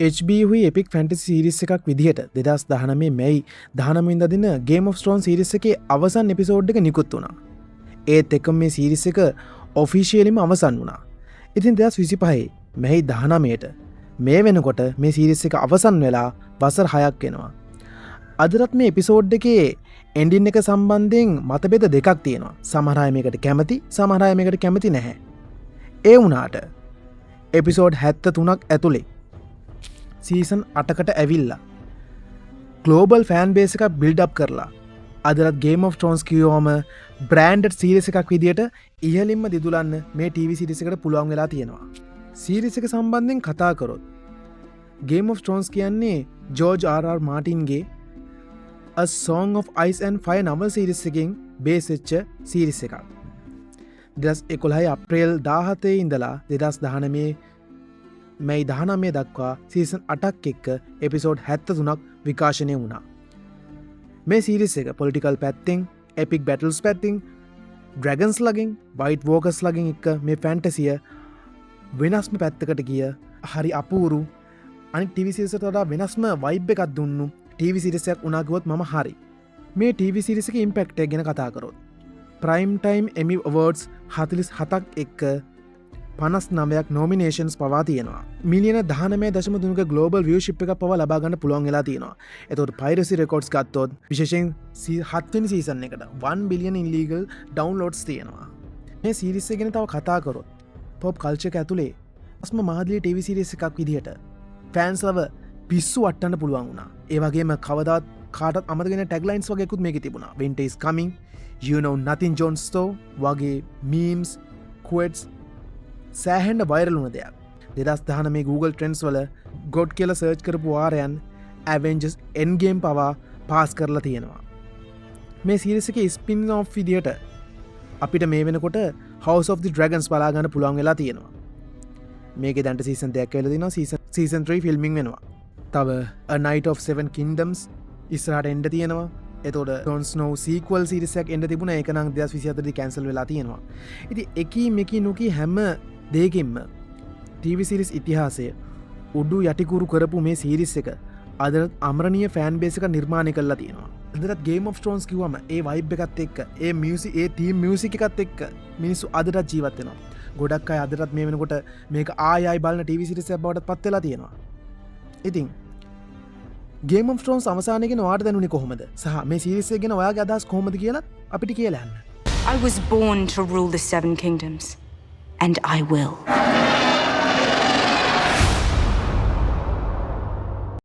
HB epic fantasy series එකක් විදිහට 2019 මැයි 19 වෙනිදා දින Game of Thrones සීරීස් එකේ අවසන් එපිසෝඩ් එක නිකුත් වුණා. ඒත් එක්කම මේ සීරීස් එක ඔෆිෂියලිම අවසන් වුණා. ඉතින් 2025 මැයි 19ට මේ වෙනකොට මේ සීරීස් එක අවසන් වෙලා වසර 6ක් වෙනවා. අදටත් මේ එපිසෝඩ් එකේ එන්ඩින් එක සම්බන්ධයෙන් මතභේද දෙකක් තියෙනවා. සමහර අය මේකට කැමති, සමහර අය මේකට කැමති නැහැ. ඒ වුණාට එපිසෝඩ් 73ක් ඇතුලේ සීසන් 8කට ඇවිල්ලා ග්ලෝබල් ෆෑන් බේස් එකක් බිල්ඩ් අප් කරලා අදටත් Game of Thrones කියවම බ්‍රෑන්ඩඩ් සීරීස් එකක් විදියට ඉහළින්ම දිදුලන්න මේ TV සීරීස් එකට පුළුවන් වෙලා තියෙනවා. සීරීස් එක සම්බන්ධයෙන් කතා කරොත් Game of Thrones කියන්නේ George R.R. මාටින්ගේ A Song of Ice and Fire novel series එකෙන් බේස් වෙච්ච සීරීස් එකක්. 2011 අප්‍රේල් 17 ඉඳලා 2019 මැයි 19 දක්වා සීසන් 8ක් එක්ක එපිසෝඩ් 73ක් විකාශනය වුණා. මේ සීරීස් එක පොලිටිකල් පැත්තෙන්, එපික් බැටල්ස් පැත්තෙන්, ඩ්‍රැගන්ස් ලගින්, වයිට් වෝකර්ස් ලගින් එක්ක මේ ෆැන්ටසිය වෙනස්ම පැත්තකට ගිය හරි අපූරු අනිත් TV සීරීස් වලට වඩා වෙනස්ම වයිබ් එකක් දුන්නු TV සීරීස් එකක් වුණා කිව්වොත් මම හරි. මේ TV සීරීස් එකේ ඉම්පැක්ට් එක ගැන කතා කරොත් ප්‍රයිම් ටයිම් එමි අවෝඩ්ස් 47ක් එක්ක 59ක් නොමිනේෂන්ස් පවා තියෙනවා. මිලියන 19.3ක ග්ලෝබල් වියුෂිප් එකක් පවා ලබා ගන්න පුළුවන් වෙලා තියෙනවා. එතකොට පයිරසි රෙකෝඩ්ස් ගත්තොත් විශේෂයෙන් 7 වෙනි සීසන් එකට 1 බිලියන් ඉල්ලීගල් ඩවුන්ලෝඩ්ස් තියෙනවා. මේ සීරීස් එක ගැන තව කතා කරොත් පොප් කල්චර් එක ඇතුලේ අස්ම මහදලිය TV සීරීස් එකක් විදිහට ෆෑන්ස් ලව පිස්සු වට්ටන්න පුළුවන් වුණා. ඒ වගේම කවදාත් කාටත් අමතක වෙන ටැග්ලයින්ස් වගේ එකකුත් මේකේ තිබුණා. Winter is coming, you know nothing Jon Snow වගේ මීම්ස්, quotes සෑහෙන්න වයිරල් වුණ දෙයක්. 2019 Google Trends වල God කියලා සර්ච් කරපු වාරයන් Avengers Endgame පවා පාස් කරලා තියෙනවා. මේ සීරීස් එකේ ස්පින් ඔෆ් විදියට අපිට මේ වෙනකොට House of the Dragons බලා ගන්න පුළුවන් වෙලා තියෙනවා. මේකේ දැන්ට සීසන් 2ක් වෙලා තිනවා. සීසන් 3 ෆිල්මින් වෙනවා. තව A Night of Seven Kingdoms ඉස්සරහට එන්න තියෙනවා. එතකොට Jon Snow සීක්වල් සීරීස් එකක් එන්න තිබුණා. ඒක නම් 2024 දී කැන්සල් වෙලා තියෙනවා. ඉතින් එකී මෙකී නුකී හැම දෙයකින්ම TV සීරීස් ඉතිහාසය උඩු යටිකුරු කරපු මේ සීරීස් එක අදටත් අමරණීය ෆෑන් බේස් එකක් නිර්මාණය කරලා තියෙනවා. අදටත් Game of Thrones කිව්වම ඒ වයිබ් එකත් එක්ක, ඒ මියුසික්, ඒ තීම් මියුසික් එකත් එක්ක මිනිස්සු අදටත් ජීවත් වෙනවා. ගොඩක් අය අදටත් මේ වෙනකොට මේක ආයි බලන TV සීරීස් එකක් බවට පත් වෙලා තියෙනවා. ඉතින් Game of Thrones අවසානයේ ගැන ඔයාට දැනුනේ කොහොමද? සහ මේ සීරීස් එක ගැන ඔයාගේ අදහස් කොහොමද කියලා අපිට කියලා යන්න. I was born to rule the Seven Kingdoms, and I will.